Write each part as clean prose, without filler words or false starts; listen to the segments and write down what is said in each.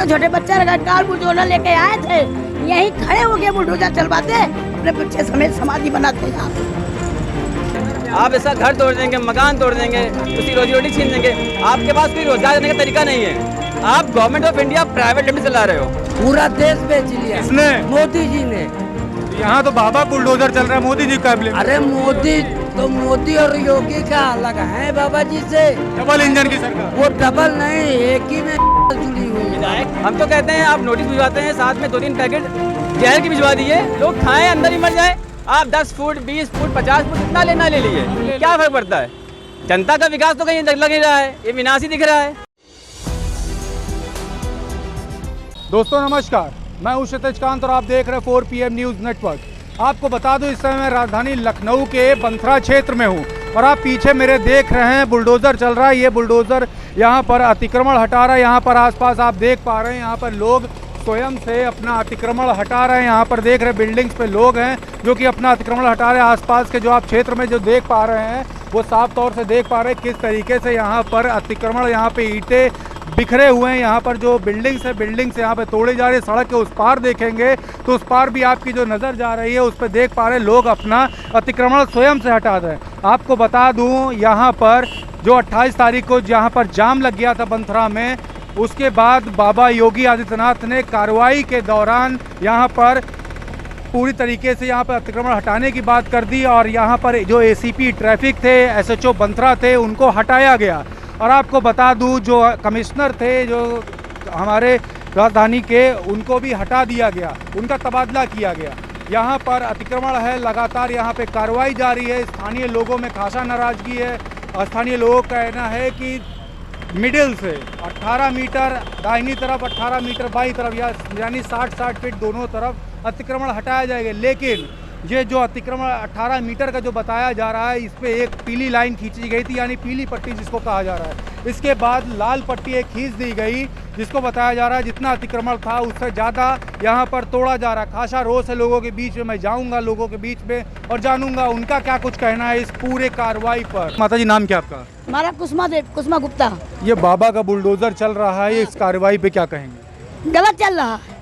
छोटे छोटे बच्चे कार बुलडोजर लेके आए थे, यहीं खड़े हो गए बुलडोजर चलवाते, अपने बच्चे समेत समाधि बनाते हैं। आप ऐसा घर तोड़ देंगे, मकान तोड़ देंगे, उसकी रोजी रोटी छीन देंगे। आपके पास कोई रोजगार करने का तरीका नहीं है। आप government of India private limited चला रहे हो। पूरा देश बेच लिया किसने? मोदी जी ने। यहाँ तो बाबा बुलडोजर चल रहा है, मोदी जी का ब्लेम। अरे मोदी और योगी का अलग है बाबा जी से। डबल इंजन की सरकार। वो डबल नहीं, एक ही में जुड़ी हुई है। हम तो कहते हैं आप नोटिस भिजवाते हैं, साथ में 2-3 पैकेट जहर की भिजवा दिए, लोग खाएं अंदर ही मर जाए। आप 10 फुट 20 फुट 50 फुट इतना लेना ले लीजिए, क्या फर्क पड़ता है? जनता का विकास तो कहीं लग नहीं रहा है, ये विनाश ही दिख रहा है। दोस्तों नमस्कार, मैं हूं क्षितिज कांत और आप देख रहे हैं 4 PM न्यूज़ नेटवर्क। आपको बता दूं, इस समय मैं राजधानी लखनऊ के बंथरा क्षेत्र में हूं और आप पीछे मेरे देख रहे हैं बुलडोज़र चल रहा है। ये बुलडोज़र यहां पर अतिक्रमण हटा रहा है। यहां पर आसपास आप देख पा रहे हैं, यहां पर लोग स्वयं से अपना अतिक्रमण हटा रहे हैं। यहाँ पर देख रहे बिल्डिंग्स पे लोग हैं जो कि अपना अतिक्रमण हटा रहे हैं। आसपास के जो आप क्षेत्र में जो देख पा रहे हैं वो साफ तौर से देख पा रहे हैं किस तरीके से यहाँ पर अतिक्रमण, यहाँ पे ईंटें बिखरे हुए हैं। यहाँ पर जो बिल्डिंग्स है, बिल्डिंग्स यहाँ पे तोड़े जा रहे हैं। सड़क के उस पार देखेंगे तो उस पार भी आपकी जो नज़र जा रही है उस पर देख पा रहे हैं लोग अपना अतिक्रमण स्वयं से हटा रहे हैं। आपको बता दूँ, यहाँ पर जो 28 तारीख को जहाँ पर जाम लग गया था बंथरा में, उसके बाद बाबा योगी आदित्यनाथ ने कार्रवाई के दौरान यहाँ पर पूरी तरीके से यहाँ पर अतिक्रमण हटाने की बात कर दी और यहाँ पर जो ACP ट्रैफिक थे, SHO बंथरा थे, उनको हटाया गया। और आपको बता दूँ, जो कमिश्नर थे जो हमारे राजधानी के, उनको भी हटा दिया गया, उनका तबादला किया गया। यहाँ पर अतिक्रमण है, लगातार यहाँ पे कार्रवाई जारी है। स्थानीय लोगों में खासा नाराज़गी है। स्थानीय लोगों का कहना है कि मिडिल से 18 मीटर दाहिनी तरफ, 18 मीटर बाईं तरफ, यानी 60 फीट दोनों तरफ अतिक्रमण हटाया जाएगा। लेकिन ये जो अतिक्रमण 18 मीटर का जो बताया जा रहा है, इस पर एक पीली लाइन खींची गई थी, यानी पीली पट्टी जिसको कहा जा रहा है। इसके बाद लाल पट्टी एक खींच दी गई, जिसको बताया जा रहा है जितना अतिक्रमण था उससे ज़्यादा यहाँ पर तोड़ा जा रहा है। खासा रोष है लोगों के बीच में। मैं जाऊँगा लोगों के बीच में और जानूंगा उनका क्या कुछ कहना है इस पूरे कार्रवाई पर। माता जी, नाम क्या आपका? हमारा कुसुमा गुप्ता। ये बाबा का बुलडोजर चल रहा है, इस कार्रवाई पे क्या कहेंगे? गलत चल रहा है।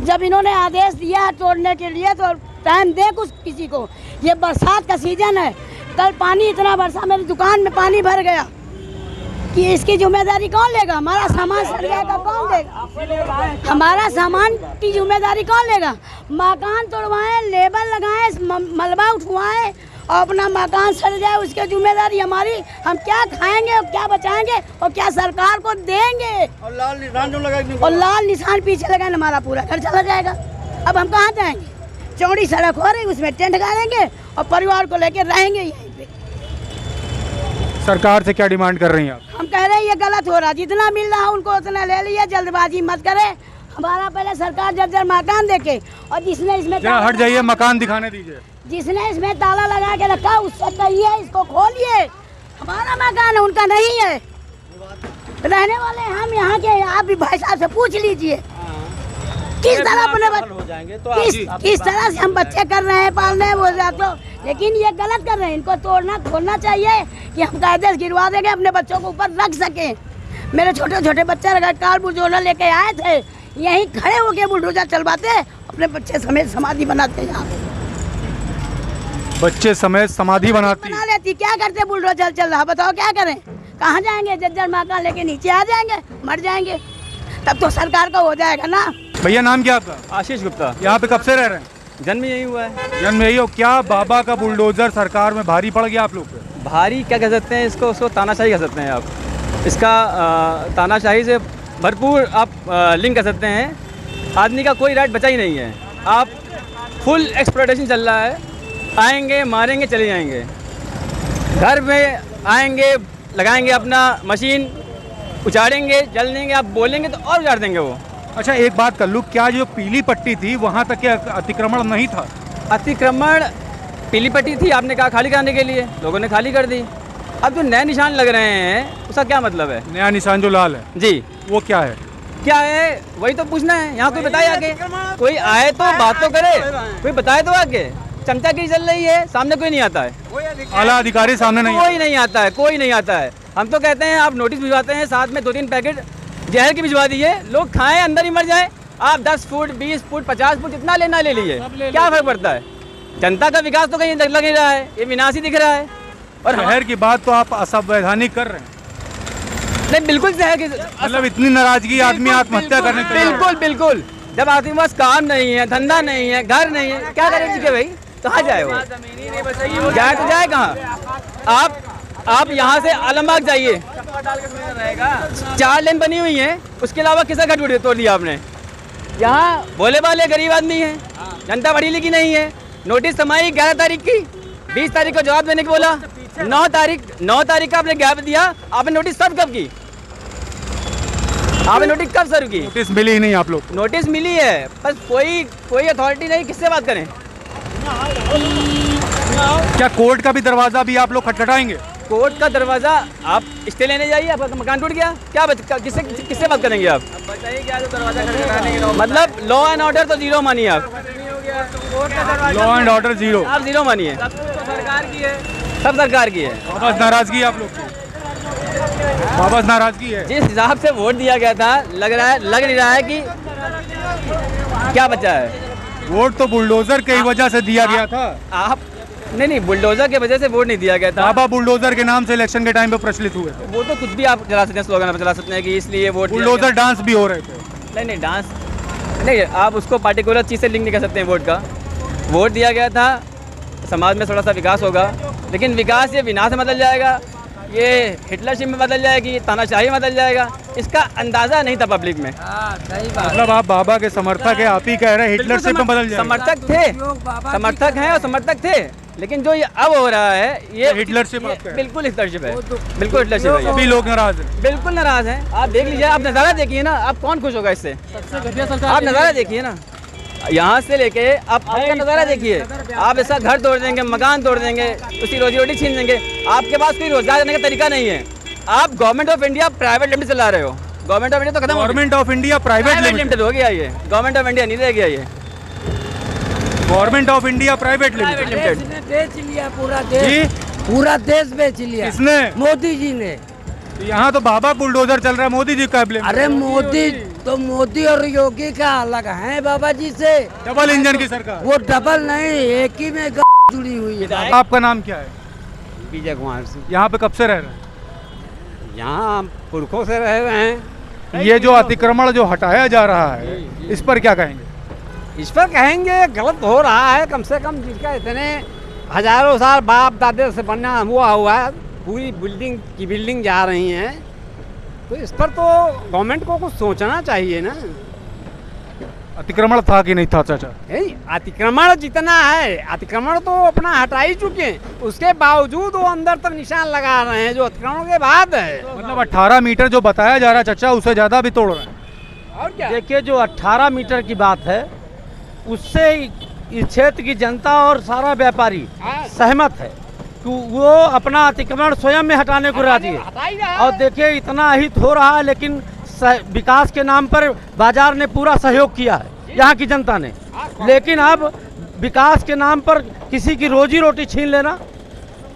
जब इन्होंने आदेश दिया है तोड़ने के लिए तो टाइम दे कुछ किसी को। ये बरसात का सीजन है, कल पानी इतना बरसा, मेरी दुकान में पानी भर गया कि इसकी जिम्मेदारी कौन लेगा? हमारा सामान सड़ जाएगा, कौन देगा? हमारा सामान की जिम्मेदारी कौन लेगा? मकान तोड़वाएं, लेबर लगाएं, मलबा उठवाएं और अपना मकान सड़ जाए, उसकी जिम्मेदारी हमारी। हम क्या खाएंगे और क्या बचाएंगे और क्या सरकार को देंगे? और लाल निशान जो लगाएंगे, और लाल निशान पीछे लगाए, हमारा पूरा घर चला जाएगा। अब हम कहाँ जाएंगे? चौड़ी सड़क हो रही, उसमें टेंट गाड़ेंगे और परिवार को लेकर रहेंगे यहीं पे। सरकार से क्या डिमांड कर रही हैं आप? हम कह रहे हैं ये गलत हो रहा, जितना मिल रहा है उनको उतना ले लिया, जल्दबाजी मत करे। हमारा पहले सरकार जब मकान देखे और जिसने इसमें हट जाइए, मकान दिखाने दीजिए। जिसने इसमें ताला लगा के रखा उससे कहिए इसको खोलिए। हमारा मकान है, उनका नहीं है। रहने वाले हम यहाँ के, आप भी भाई साहब से पूछ लीजिए किस तरह अपने किस तरह से हम बच्चे कर रहे हैं, पाल रहे हैं वो तो। लेकिन ये गलत कर रहे हैं, इनको तोड़ना खोलना चाहिए कि हम कायदे से गिरवा देंगे, अपने बच्चों को ऊपर रख सकें। मेरे छोटे छोटे बच्चे कार बुलडोजर लेके आए थे, यहीं खड़े हो गए बुलडोजर चलवाते, अपने बच्चे समेत समाधि बनाते हैं। यहाँ बच्चे समेत समाधि बना लेती, क्या करते? बुलडोजर चल रहा, बताओ क्या करें? कहाँ जाएंगे? जज्जर मकान लेके नीचे आ जाएंगे, मर जाएंगे। तब तो सरकार का हो जाएगा ना। भैया, नाम क्या आपका? आशीष गुप्ता। यहाँ पे कब से रह रहे हैं? जन्म यही हुआ है। जन्म यही हो। क्या बाबा का बुलडोजर सरकार में भारी पड़ गया आप लोग पे? भारी क्या कह सकते हैं इसको, उसको तानाशाही कह सकते हैं आप। इसका तानाशाही से भरपूर आप लिंक कर सकते हैं। आदमी का कोई राइट बचा ही नहीं है। आप फुल एक्सप्लॉयटेशन चल रहा है। आएंगे, मारेंगे, चले जाएंगे। घर में आएंगे, लगाएंगे अपना मशीन, उजाड़ेंगे, जल देंगे। आप बोलेंगे तो और उजाड़ देंगे वो। अच्छा, एक बात कर लूँ, क्या जो पीली पट्टी थी वहाँ तक के अतिक्रमण नहीं था? अतिक्रमण पीली पट्टी थी, आपने कहा खाली कराने के लिए, लोगों ने खाली कर दी। अब जो नए निशान लग रहे हैं उसका क्या मतलब है? नया निशान जो लाल है जी, वो क्या है? क्या है वही तो पूछना है। यहाँ कोई बताए आगे, कोई आए तो बात तो करे, कोई बताए तो आगे। चमचागिरी चल रही है, सामने कोई नहीं आता है। आला अधिकारी सामने नहीं, कोई नहीं आता है, कोई नहीं आता है। हम तो कहते हैं आप नोटिस भिजवाते हैं, साथ में 2-3 पैकेट जहर की भिजवा दी है, लोग खाएं अंदर ही मर जाएं। आप 10 फुट 20 फुट 50 फुट जितना लेना ले लीजिए, क्या फर्क पड़ता है? जनता का विकास तो कहीं लग नहीं रहा है, ये विनाश ही दिख रहा है। और शहर की बात तो आप असंवैधानिक कर रहे हैं। नहीं, बिल्कुल शहर की मतलब इतनी नाराजगी आदमी आत्महत्या करने के लिए। बिल्कुल बिल्कुल। जब आदमी के पास काम नहीं है, धंधा नहीं है, घर नहीं है, क्या करेंगे भाई? कहाँ जाए वो? जाए तो जाए कहाँ? आप यहाँ से आलमबाग जाइए, 4 लेन बनी हुई है, उसके अलावा किसका घर तोड़ दिया आपने? यहाँ भोले भाले गरीब आदमी है, जनता पढ़ी लिखी नहीं है। नोटिस समाई 11 तारीख की, 20 तारीख को जवाब देने को बोला, 9 तारीख का आपने गैप दिया। आपने नोटिस सर्व कब की? आपने नोटिस कब सर्व की? नोटिस मिली ही नहीं आप लोग? नोटिस मिली है, बस कोई अथॉरिटी नहीं, किससे बात करें? क्या कोर्ट का भी दरवाजा भी आप लोग खटखटाएंगे? कोर्ट का दरवाजा आप स्टे लेने जाइए, आपका मकान टूट गया, क्या किससे बात करेंगे आप? बताइए क्या जो दरवाजा खटखटाने की, मतलब लॉ एंड ऑर्डर तो जीरो मानिए आप। लॉ एंड ऑर्डर जीरो, आप जीरो मानिए। सरकार की है, सब सरकार की है। वापस नाराजगी आप लोग की, वापस नाराजगी है। जिस हिसाब से वोट दिया गया था, लग नहीं रहा है कि क्या बचा है। वोट तो बुलडोजर की वजह से दिया गया था। आप नहीं, बुलडोजर की वजह से वोट नहीं दिया गया था। बाबा बुलडोजर के नाम से इलेक्शन के टाइम पे प्रचलित हुए थे। वो तो कुछ भी आप चला सकते हैं, स्लोगन आप चला सकते हैं कि इसलिए वोट। बुलडोजर डांस भी हो रहे थे। नहीं, डांस नहीं, आप उसको पार्टिकुलर चीज़ से लिंक नहीं कर सकते हैं। वोट का वोट दिया गया था, समाज में थोड़ा सा विकास होगा, लेकिन विकास ये विनाश में बदल जाएगा, ये हिटलरशिप में बदल जाएगी, तानाशाही में बदल जाएगा, इसका अंदाजा नहीं था पब्लिक में। सही बात। मतलब आप बाबा के समर्थक है, आप ही कह रहे हैं हिटलरशिप में बदल जाएगा। समर्थक थे, समर्थक हैं और समर्थक थे, लेकिन जो ये अब हो रहा है ये हिटलरशिप बिल्कुल हिटलरशिप है, बिल्कुल हिटलरशिप है। सभी लोग नाराज हैं, बिल्कुल नाराज हैं। आप देख लीजिए, आप नज़ारा देखिए ना, आप कौन खुश होगा इससे? आप नज़ारा देखिए ना, यहाँ से लेके आप का नज़ारा देखिए। आप इसका घर तोड़ देंगे, मकान तोड़ देंगे, उसकी रोजी रोटी छीन देंगे, आपके पास कोई रोजगार करने का तरीका नहीं है। आप government of India private limited चला रहे हो। गवर्नमेंट ऑफ इंडिया तो खत्म, government of India private limited हो गया, ये गवर्नमेंट ऑफ इंडिया नहीं रह गया, ये government of India private limited. देश ने बेच लिया, पूरा देश, पूरा देश बेच लिया। किसने? मोदी जी ने। यहाँ तो बाबा बुलडोजर चल रहा है, मोदी जी का ब्लेम। अरे मोदी और योगी का अलग है बाबा जी से। डबल इंजन की सरकार। वो डबल नहीं, एक ही में जुड़ी हुई है। आपका नाम क्या है? विजय कुमार सिंह। यहाँ पे कब से रह रहे हैं? यहाँ पुरखों से रह रहे हैं। ये जो अतिक्रमण जो हटाया जा रहा है, इस पर क्या कहेंगे? इस पर कहेंगे गलत हो रहा है। कम से कम जिसका इतने हजारों साल बाप दादे से बना हुआ है, पूरी बिल्डिंग जा रही हैं, तो इस पर तो गवर्नमेंट को कुछ सोचना चाहिए ना। अतिक्रमण था कि नहीं था चाचा? अतिक्रमण जितना है, अतिक्रमण तो अपना हटा ही चुके हैं, उसके बावजूद वो अंदर तक निशान लगा रहे हैं जो अतिक्रमण के बाद है। मतलब 18 मीटर जो बताया जा रहा है चाचा, उससे ज्यादा भी तोड़ रहे हैं। और क्या? देखिए, जो 18 मीटर की बात है, उससे इस क्षेत्र की जनता और सारा व्यापारी सहमत है कि वो अपना अतिक्रमण स्वयं में हटाने को राजी है। और देखिए, इतना हित हो रहा है, लेकिन विकास के नाम पर बाजार ने पूरा सहयोग किया है, यहाँ की जनता ने। लेकिन अब विकास के नाम पर किसी की रोजी रोटी छीन लेना,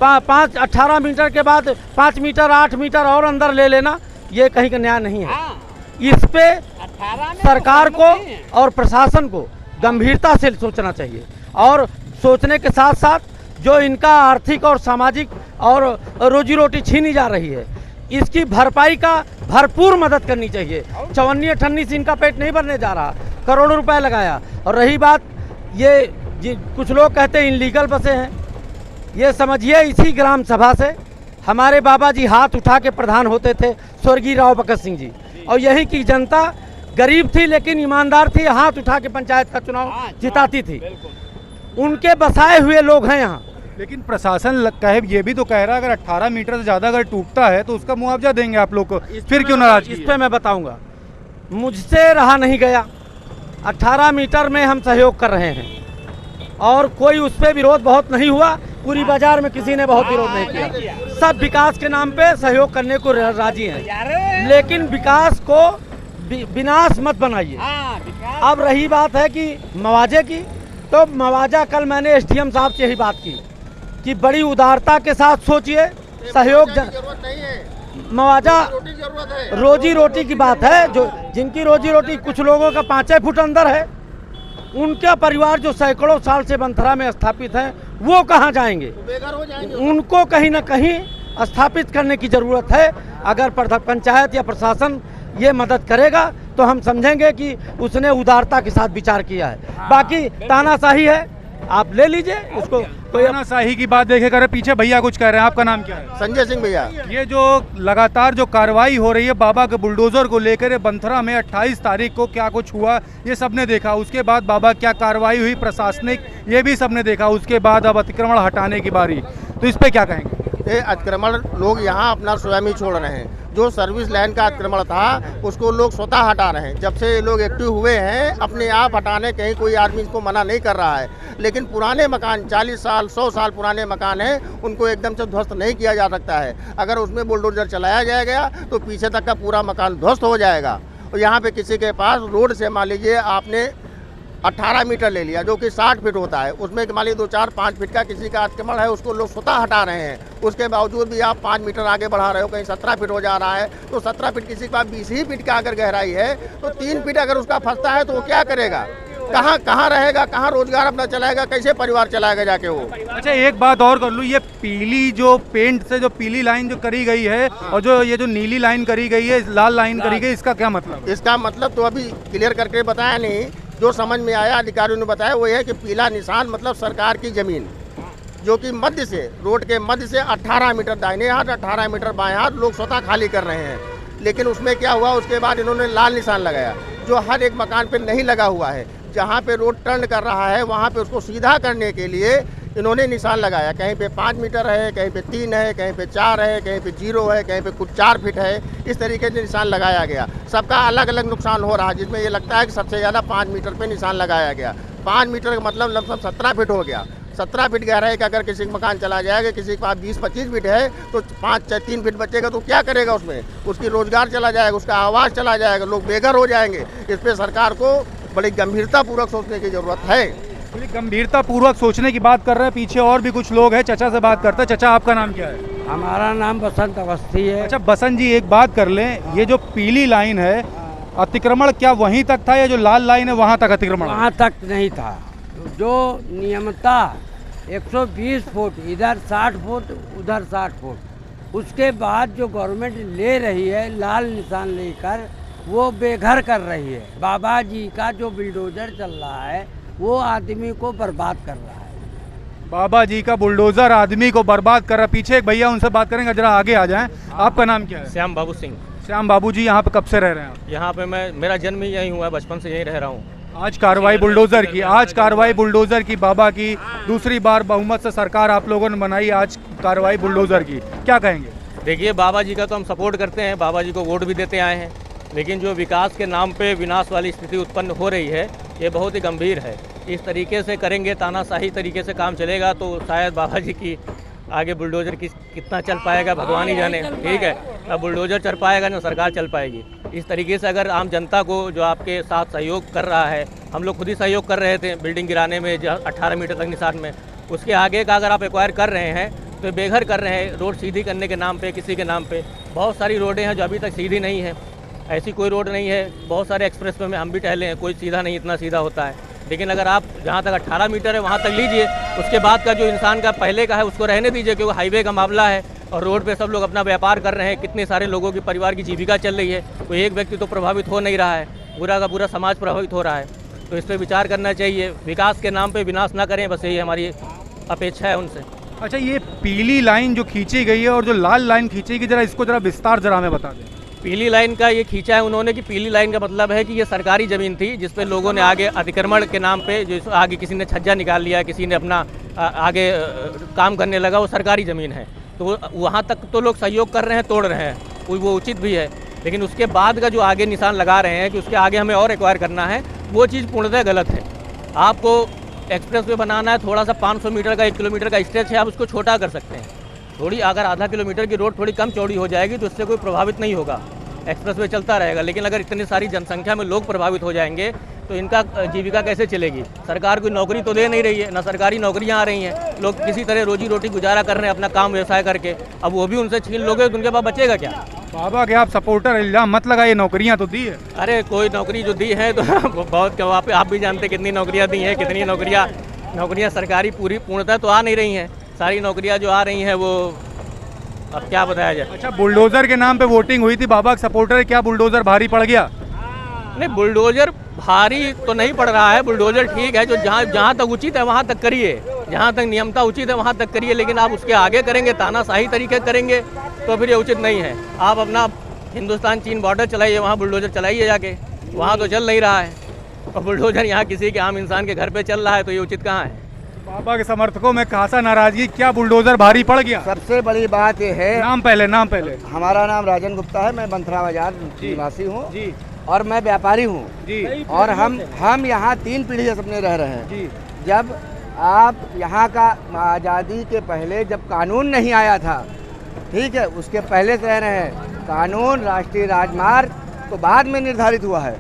18 मीटर के बाद 5 मीटर 8 मीटर और अंदर ले लेना, ये कहीं का न्याय नहीं है। इस पे सरकार को और प्रशासन को गंभीरता से सोचना चाहिए, और सोचने के साथ साथ जो इनका आर्थिक और सामाजिक और रोजी रोटी छीनी जा रही है, इसकी भरपाई का भरपूर मदद करनी चाहिए। 54-58 से इनका पेट नहीं भरने जा रहा, करोड़ों रुपए लगाया। और रही बात ये कुछ लोग कहते हैं इनलीगल बसे हैं, ये समझिए इसी ग्राम सभा से हमारे बाबा जी हाथ उठा के प्रधान होते थे, स्वर्गीय राव भगत सिंह जी, और यही की जनता गरीब थी लेकिन ईमानदार थी, हाथ उठा के पंचायत का चुनाव जिताती थी। उनके बसाए हुए लोग हैं यहाँ। लेकिन प्रशासन कहे ये भी तो कह रहा है अगर 18 मीटर से ज़्यादा अगर टूटता है तो उसका मुआवजा देंगे आप लोग को, फिर क्यों नाराज? इस पे मैं बताऊंगा, मुझसे रहा नहीं गया। 18 मीटर में हम सहयोग कर रहे हैं और कोई उस पर विरोध बहुत नहीं हुआ, पूरी बाजार में किसी ने बहुत विरोध नहीं किया, सब विकास के नाम पे सहयोग करने को राजी हैं। लेकिन विकास को विनाश मत बनाइए। अब रही बात है कि मुआवजे की, तो मुआवजा कल मैंने एसडीएम साहब से यही बात की कि बड़ी उदारता के साथ सोचिए, सहयोग मुआवजा रोजी रोटी की बात है। जो जिनकी रोजी रोटी कुछ लोगों का 5 फुट अंदर है, उनका परिवार जो सैकड़ों साल से बंथरा में स्थापित हैं, वो कहाँ जाएंगे? उनको कहीं ना कहीं स्थापित करने की ज़रूरत है। अगर पंचायत या प्रशासन ये मदद करेगा तो हम समझेंगे कि उसने उदारता के साथ विचार किया है। बाकी तानाशाही है, आप ले लीजिए उसको। तो तानाशाही की बात देखे करे, पीछे भैया कुछ कह रहे हैं, आपका नाम क्या है? संजय सिंह भैया। ये जो लगातार जो कार्रवाई हो रही है बाबा के बुलडोजर को लेकर, बंथरा में 28 तारीख को क्या कुछ हुआ ये सबने देखा। उसके बाद बाबा क्या कार्रवाई हुई प्रशासनिक, ये भी सबने देखा। उसके बाद अब अतिक्रमण हटाने की बारी, तो इस पे क्या कहेंगे? ये अतिक्रमण लोग यहाँ अपना स्वयं ही छोड़ रहे हैं। जो सर्विस लाइन का अतिक्रमण था उसको लोग स्वतः हटा रहे हैं। जब से ये लोग एक्टिव हुए हैं अपने आप हटाने, कहीं कोई आदमी इसको मना नहीं कर रहा है। लेकिन पुराने मकान 40 साल 100 साल पुराने मकान हैं, उनको एकदम से ध्वस्त नहीं किया जा सकता है। अगर उसमें बुलडोजर चलाया जाएगा तो पीछे तक का पूरा मकान ध्वस्त हो जाएगा। और यहाँ पे किसी के पास रोड से मान लीजिए आपने 18 मीटर ले लिया जो कि 60 फीट होता है, उसमें मान लीजिए 2, 4, 5 फीट का किसी का अतिक्रमण है, उसको लोग स्वतः हटा रहे हैं। उसके बावजूद भी आप 5 मीटर आगे बढ़ा रहे हो, कहीं 17 फीट हो जा रहा है। तो 17 फीट किसी के पास 20 ही फीट का अगर गहराई है तो 3 फीट अगर उसका फंसता है तो वो क्या करेगा? कहाँ रहेगा? कहाँ रोजगार अपना चलाएगा? कैसे परिवार चलाएगा जाके वो? अच्छा, एक बात और कर लूँ, ये पीली जो पेंट से जो पीली लाइन जो करी गई है और जो ये जो नीली लाइन करी गई है, लाल लाइन करी गई, इसका क्या मतलब? इसका मतलब तो अभी क्लियर करके बताया नहीं। जो समझ में आया अधिकारियों ने बताया वो है कि पीला निशान मतलब सरकार की जमीन, जो कि मध्य से रोड के मध्य से 18 मीटर दाहिने हाथ 18 मीटर बाएं हाथ लोग स्वतः खाली कर रहे हैं। लेकिन उसमें क्या हुआ, उसके बाद इन्होंने लाल निशान लगाया जो हर एक मकान पे नहीं लगा हुआ है। जहाँ पे रोड टर्न कर रहा है वहाँ पे उसको सीधा करने के लिए इन्होंने निशान लगाया। कहीं पे 5 मीटर है, कहीं पे 3 है, कहीं पे 4 है, कहीं पे 0 है, कहीं पे कुछ 4 फीट है। इस तरीके से निशान लगाया गया। सबका अलग अलग नुकसान हो रहा है, जिसमें ये लगता है कि सबसे ज़्यादा 5 मीटर पे निशान लगाया गया। 5 मीटर का मतलब लगभग 17 फीट हो गया। 17 फीट गहराई का अगर किसी का मकान चला जाएगा, किसी के पास 20-25 फीट है तो 3 फीट बचेगा तो क्या करेगा? उसमें उसकी रोजगार चला जाएगा, उसका आवास चला जाएगा, लोग बेघर हो जाएंगे। इस पर सरकार को बड़ी गंभीरतापूर्वक सोचने की जरूरत है। गंभीरता पूर्वक सोचने की बात कर रहे हैं। पीछे और भी कुछ लोग हैं, चचा से बात करते हैं। चचा, आपका नाम क्या है? हमारा नाम बसंत अवस्थी है। अच्छा बसंत जी, एक बात कर लें, ये जो पीली लाइन है अतिक्रमण क्या वहीं तक था या जो लाल लाइन है वहाँ तक अतिक्रमण? वहाँ तक नहीं था। जो नियमता 120 फुट, इधर 60 फुट उधर 60 फुट, उसके बाद जो गवर्नमेंट ले रही है लाल निशान लेकर, वो बेघर कर रही है। बाबा जी का जो बुलडोजर चल रहा है वो आदमी को बर्बाद कर रहा है। बाबा जी का बुलडोजर आदमी को बर्बाद कर रहा है। पीछे एक भैया, उनसे बात करेंगे, जरा आगे आ जाएं। आपका नाम क्या है? श्याम बाबू सिंह। श्याम बाबू जी, यहाँ पे कब से रह रहे हैं आप? यहाँ पे मेरा जन्म ही यहीं हुआ है, बचपन से यहीं रह रहा हूँ। आज कार्रवाई बुलडोजर की, आज कार्रवाई बुलडोजर की, बाबा की दूसरी बार बहुमत से सरकार आप लोगों ने बनाई, आज कार्रवाई बुलडोजर की, क्या कहेंगे? देखिए, बाबा जी का तो हम सपोर्ट करते हैं, बाबा जी को वोट भी देते आए हैं, लेकिन जो विकास के नाम पे विनाश वाली स्थिति उत्पन्न हो रही है ये बहुत ही गंभीर है। इस तरीके से करेंगे, तानाशाही तरीके से काम चलेगा तो शायद बाबा जी की आगे बुलडोजर कितना चल पाएगा भगवान ही जाने। ठीक है, अब बुलडोजर चल पाएगा ना सरकार चल पाएगी। इस तरीके से अगर आम जनता को जो आपके साथ सहयोग कर रहा है, हम लोग खुद ही सहयोग कर रहे थे बिल्डिंग गिराने में 18 मीटर तक निशान में, उसके आगे का अगर आप एक्वायर कर रहे हैं तो बेघर कर रहे हैं। रोड सीधी करने के नाम पे, किसी के नाम पे बहुत सारी रोडें हैं जो अभी तक सीधी नहीं है। ऐसी कोई रोड नहीं है, बहुत सारे एक्सप्रेस वे में हम भी टहले हैं, कोई सीधा नहीं इतना सीधा होता है। लेकिन अगर आप जहाँ तक 18 मीटर है वहाँ तक लीजिए, उसके बाद का जो इंसान का पहले का है उसको रहने दीजिए, क्योंकि हाईवे का मामला है और रोड पे सब लोग अपना व्यापार कर रहे हैं। कितने सारे लोगों की परिवार की जीविका चल रही है, कोई एक व्यक्ति तो प्रभावित हो नहीं रहा है, पूरा का पूरा समाज प्रभावित हो रहा है। तो इस पर विचार करना चाहिए, विकास के नाम पर विनाश ना करें, बस यही हमारी अपेक्षा है उनसे। अच्छा, ये पीली लाइन जो खींची गई है और जो लाल लाइन खींची गई, जरा इसको जरा विस्तार जरा हमें बता दें। पीली लाइन का ये खींचा है उन्होंने कि पीली लाइन का मतलब है कि ये सरकारी ज़मीन थी जिस पे लोगों ने आगे अतिक्रमण के नाम पे जो आगे किसी ने छज्जा निकाल लिया, किसी ने अपना आगे काम करने लगा, वो सरकारी ज़मीन है। तो वहाँ तक तो लोग सहयोग कर रहे हैं, तोड़ रहे हैं, कोई वो उचित भी है। लेकिन उसके बाद का जो आगे निशान लगा रहे हैं कि उसके आगे हमें और एक्वायर करना है, वो चीज़ पूर्णतः गलत है। आपको एक्सप्रेस वे बनाना है, थोड़ा सा 500 मीटर का 1 किलोमीटर का स्ट्रेच है, आप उसको छोटा कर सकते हैं। थोड़ी अगर आधा किलोमीटर की रोड थोड़ी कम चौड़ी हो जाएगी तो उससे कोई प्रभावित नहीं होगा, एक्सप्रेस वे चलता रहेगा। लेकिन अगर इतनी सारी जनसंख्या में लोग प्रभावित हो जाएंगे तो इनका जीविका कैसे चलेगी? सरकार कोई नौकरी तो दे नहीं रही है, ना सरकारी नौकरियां आ रही हैं, लोग किसी तरह रोजी रोटी गुजारा कर रहे हैं अपना काम व्यवसाय करके। अब वो भी उनसे छीन लोगे तो उनके पास बचेगा क्या? बाबा के आप सपोर्टर, इल्जाम मत लगाइए, नौकरियां तो दी है। अरे कोई नौकरी जो दी है तो बहुत क्या, आप भी जानते हैं कितनी नौकरियां दी हैं, कितनी नौकरियां सरकारी पूर्णतः तो आ नहीं रही हैं। सारी नौकरियां जो आ रही हैं वो अब क्या बताया जाए। अच्छा, बुलडोजर के नाम पे वोटिंग हुई थी, बाबा के सपोर्टर, क्या बुलडोजर भारी पड़ गया? नहीं, बुलडोजर भारी तो नहीं पड़ रहा है। बुलडोजर ठीक है, जो जहाँ तक उचित है वहाँ तक करिए, जहाँ तक नियमता उचित है वहाँ तक करिए, लेकिन आप उसके आगे करेंगे, तानाशाही तरीके करेंगे तो फिर ये उचित नहीं है। आप अपना हिंदुस्तान चीन बॉर्डर चलाइए, वहाँ बुलडोजर चलाइए जाके, वहाँ तो चल नहीं रहा है, और बुलडोजर यहाँ किसी के आम इंसान के घर पे चल रहा है, तो ये उचित कहाँ है। बाबा के समर्थकों में खासा नाराजगी, क्या बुलडोजर भारी पड़ गया? सबसे बड़ी बात ये है, नाम पहले। हमारा नाम राजन गुप्ता है, मैं बंथरा बाजार निवासी हूँ जी, और मैं व्यापारी हूँ जी, और हम यहाँ 3 पीढ़ी से अपने रह रहे हैं जी। जब आप यहाँ का आज़ादी के पहले जब कानून नहीं आया था, ठीक है, उसके पहले से रह रहे हैं। कानून राष्ट्रीय राजमार्ग तो बाद में निर्धारित हुआ है।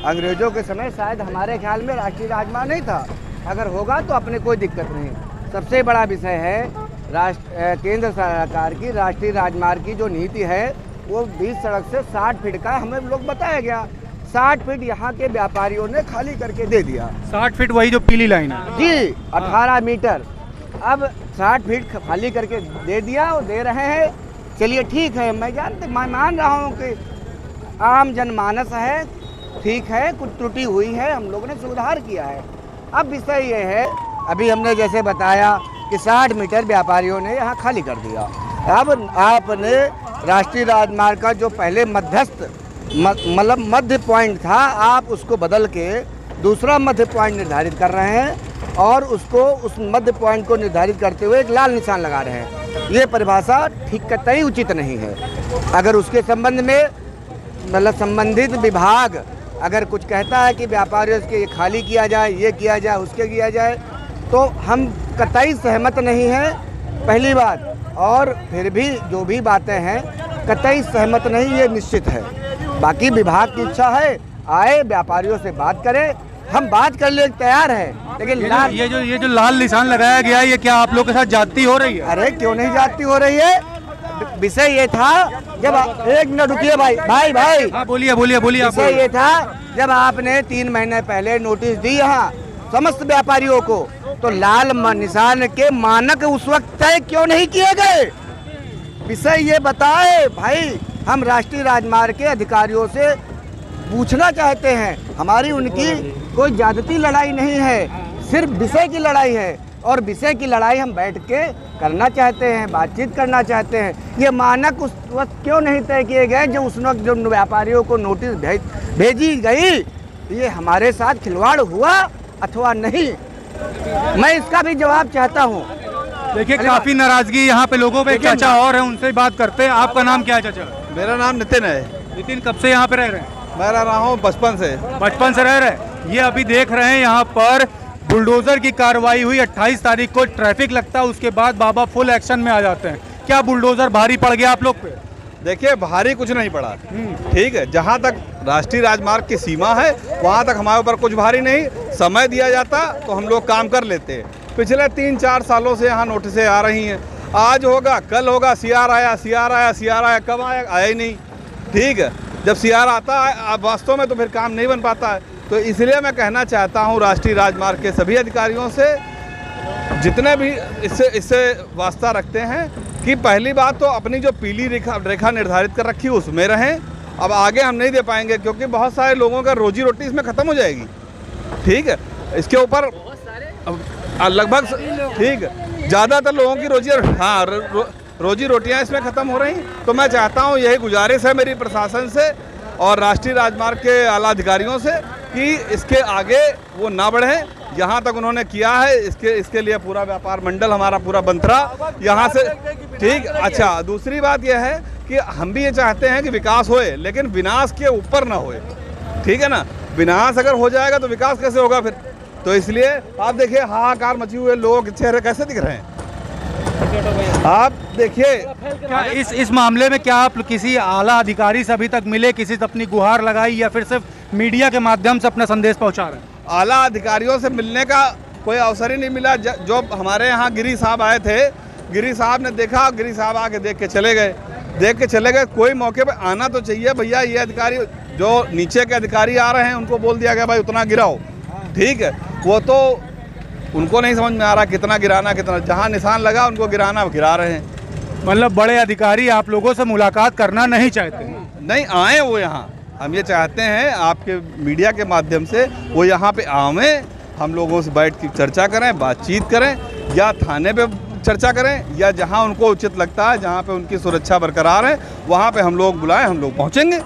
अंग्रेजों के समय शायद हमारे ख्याल में राष्ट्रीय राजमार्ग नहीं था, अगर होगा तो अपने कोई दिक्कत नहीं। सबसे बड़ा विषय है केंद्र सरकार की राष्ट्रीय राजमार्ग की जो नीति है, वो 20 सड़क से 60 फीट का हमें लोग बताया गया। 60 फीट यहाँ के व्यापारियों ने खाली करके दे दिया। 60 फीट वही जो पीली लाइन है जी, 18 मीटर। अब 60 फीट खाली करके दे दिया और दे रहे हैं। चलिए ठीक है, मैं मान रहा हूँ कि आम जनमानस है, ठीक है, कुछ त्रुटि हुई है, हम लोगों ने सुधार किया है। अब विषय ये है, अभी हमने जैसे बताया कि 60 मीटर व्यापारियों ने यहाँ खाली कर दिया। अब आपने राष्ट्रीय राजमार्ग का जो पहले मध्यस्थ मतलब मध्य पॉइंट था, आप उसको बदल के दूसरा मध्य पॉइंट निर्धारित कर रहे हैं और उसको उस मध्य पॉइंट को निर्धारित करते हुए एक लाल निशान लगा रहे हैं। ये परिभाषा ठीक कतई उचित नहीं है। अगर उसके संबंध में मतलब संबंधित विभाग अगर कुछ कहता है कि व्यापारियों के ये खाली किया जाए, ये किया जाए, उसके किया जाए, तो हम कतई सहमत नहीं हैं, पहली बात। और फिर भी जो भी बातें हैं कतई सहमत नहीं, ये निश्चित है। बाकी विभाग की इच्छा है, आए व्यापारियों से बात करें, हम बात कर लिए तैयार हैं, लेकिन ये जो लाल निशान लगाया गया है, ये क्या आप लोग के साथ जाती हो रही है? अरे क्यों नहीं जाती हो रही है? विषय ये था, जब एक मिनट रुकिए भाई। हाँ, बोलिए। विषय ये था, जब आपने 3 महीने पहले नोटिस दी यहाँ समस्त व्यापारियों को, तो लाल निशान के मानक उस वक्त तय क्यों नहीं किए गए? विषय ये बताए भाई। हम राष्ट्रीय राजमार्ग के अधिकारियों से पूछना चाहते हैं, हमारी उनकी कोई ज्यादती लड़ाई नहीं है, सिर्फ विषय की लड़ाई है, और विषय की लड़ाई हम बैठ के करना चाहते हैं, बातचीत करना चाहते हैं। ये मानक उस वक्त क्यों नहीं तय किए गए जो उस वक्त जो व्यापारियों को नोटिस भेजी गई? ये हमारे साथ खिलवाड़ हुआ अथवा नहीं, मैं इसका भी जवाब चाहता हूँ। देखिए, काफी नाराजगी यहाँ पे लोगों पे। चाचा और है, उनसे बात करते हैं। आपका नाम क्या है चाचा? मेरा नाम नितिन है। नितिन, कब से यहाँ पे रह रहे हैं? मैं रह रहा हूँ बचपन से रह रहे हैं। ये अभी देख रहे हैं यहाँ पर बुलडोजर की कार्रवाई हुई, 28 तारीख को ट्रैफिक लगता है, उसके बाद बाबा फुल एक्शन में आ जाते हैं। क्या बुलडोजर भारी पड़ गया आप लोग पे? देखिए, भारी कुछ नहीं पड़ा, ठीक है। जहाँ तक राष्ट्रीय राजमार्ग की सीमा है वहाँ तक हमारे ऊपर कुछ भारी नहीं। समय दिया जाता तो हम लोग काम कर लेते। पिछले 3-4 सालों से यहाँ नोटिसें आ रही हैं, आज होगा कल होगा, सीआर आया, कब आया ही नहीं, ठीक है। जब सीआर आता है अब वास्तव में तो फिर काम नहीं बन पाता है। तो इसलिए मैं कहना चाहता हूँ राष्ट्रीय राजमार्ग के सभी अधिकारियों से, जितने भी इससे वास्ता रखते हैं, कि पहली बात तो अपनी जो पीली रेखा निर्धारित कर रखी है उसमें रहें। अब आगे हम नहीं दे पाएंगे क्योंकि बहुत सारे लोगों का रोजी रोटी इसमें ख़त्म हो जाएगी, ठीक है। इसके ऊपर लगभग ठीक है ज़्यादातर लोगों की रोजी रोटियां इसमें ख़त्म हो रही। तो मैं चाहता हूं, यही गुजारिश है मेरी प्रशासन से और राष्ट्रीय राजमार्ग के आला अधिकारियों से कि इसके आगे वो ना बढ़ें। यहाँ तक उन्होंने किया है, इसके लिए पूरा व्यापार मंडल हमारा पूरा बंथरा यहाँ से, ठीक। अच्छा, दूसरी बात यह है कि हम भी ये चाहते हैं कि विकास होए, लेकिन विनाश के ऊपर ना होए, ठीक है ना। विनाश अगर हो जाएगा तो विकास कैसे होगा फिर? तो इसलिए आप देखिए, हाहाकार मची हुए लोगों के चेहरे कैसे दिख रहे हैं, आप देखिए। क्या इस मामले में क्या आप किसी आला अधिकारी से अभी तक मिले, किसी से अपनी गुहार लगाई, या फिर सिर्फ मीडिया के माध्यम से अपना संदेश पहुंचा रहे हैं? आला अधिकारियों से मिलने का कोई अवसर ही नहीं मिला। जो हमारे यहाँ गिरी साहब आए थे, गिरी साहब ने देखा, गिरी साहब आके देख के चले गए। देख के चले गए। कोई मौके पे आना तो चाहिए भैया। ये अधिकारी जो नीचे के अधिकारी आ रहे हैं उनको बोल दिया गया भाई उतना गिराओ, ठीक है, वो तो उनको नहीं समझ में आ रहा कितना गिराना, कितना, जहाँ निशान लगा उनको गिराना, गिरा रहे हैं। मतलब बड़े अधिकारी आप लोगों से मुलाकात करना नहीं चाहते? नहीं आए वो यहाँ। हम ये चाहते हैं आपके मीडिया के माध्यम से वो यहाँ पे आवें, हम लोगों से बैठ के चर्चा करें, बातचीत करें, या थाने पे चर्चा करें, या जहाँ उनको उचित लगता है, जहाँ पे उनकी सुरक्षा बरकरार है, वहाँ पे हम लोग बुलाएं, हम लोग पहुँचेंगे।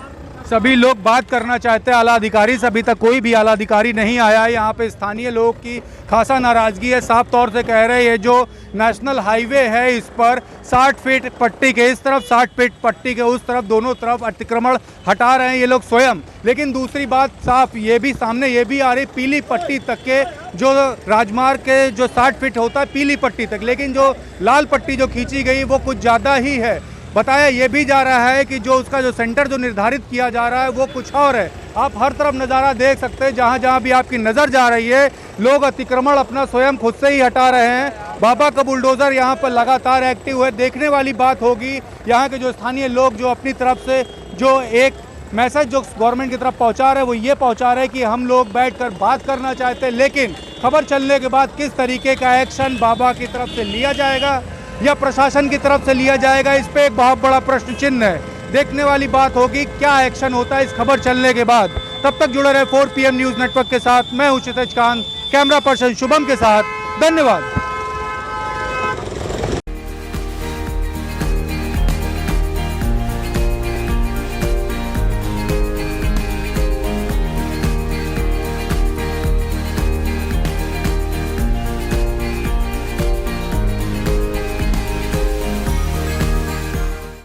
सभी लोग बात करना चाहते हैं आला अधिकारी से, अभी तक कोई भी आला अधिकारी नहीं आया है। यहाँ पे स्थानीय लोगों की खासा नाराजगी है, साफ तौर से कह रहे हैं ये जो नेशनल हाईवे है इस पर 60 फीट पट्टी के इस तरफ, 60 फीट पट्टी के उस तरफ, दोनों तरफ अतिक्रमण हटा रहे हैं ये लोग स्वयं। लेकिन दूसरी बात साफ ये भी सामने ये भी आ रही, पीली पट्टी तक के जो राजमार्ग के जो 60 फीट होता है पीली पट्टी तक, लेकिन जो लाल पट्टी जो खींची गई वो कुछ ज़्यादा ही है। बताया ये भी जा रहा है कि जो उसका जो सेंटर जो निर्धारित किया जा रहा है वो कुछ और है। आप हर तरफ नज़ारा देख सकते हैं, जहाँ जहाँ भी आपकी नज़र जा रही है लोग अतिक्रमण अपना स्वयं खुद से ही हटा रहे हैं। बाबा का बुलडोज़र यहाँ पर लगातार एक्टिव है। देखने वाली बात होगी यहाँ के जो स्थानीय लोग जो अपनी तरफ से जो एक मैसेज जो गवर्नमेंट की तरफ पहुँचा रहे हैं वो ये पहुँचा रहे हैं कि हम लोग बैठकर बात करना चाहते हैं, लेकिन खबर चलने के बाद किस तरीके का एक्शन बाबा की तरफ से लिया जाएगा या प्रशासन की तरफ से लिया जाएगा, इस पे एक बहुत बड़ा प्रश्न चिन्ह है। देखने वाली बात होगी क्या एक्शन होता है इस खबर चलने के बाद। तब तक जुड़े रहे 4 PM न्यूज़ नेटवर्क के साथ। मैं हूं क्षितिज कांत, कैमरा पर्सन शुभम के साथ। धन्यवाद।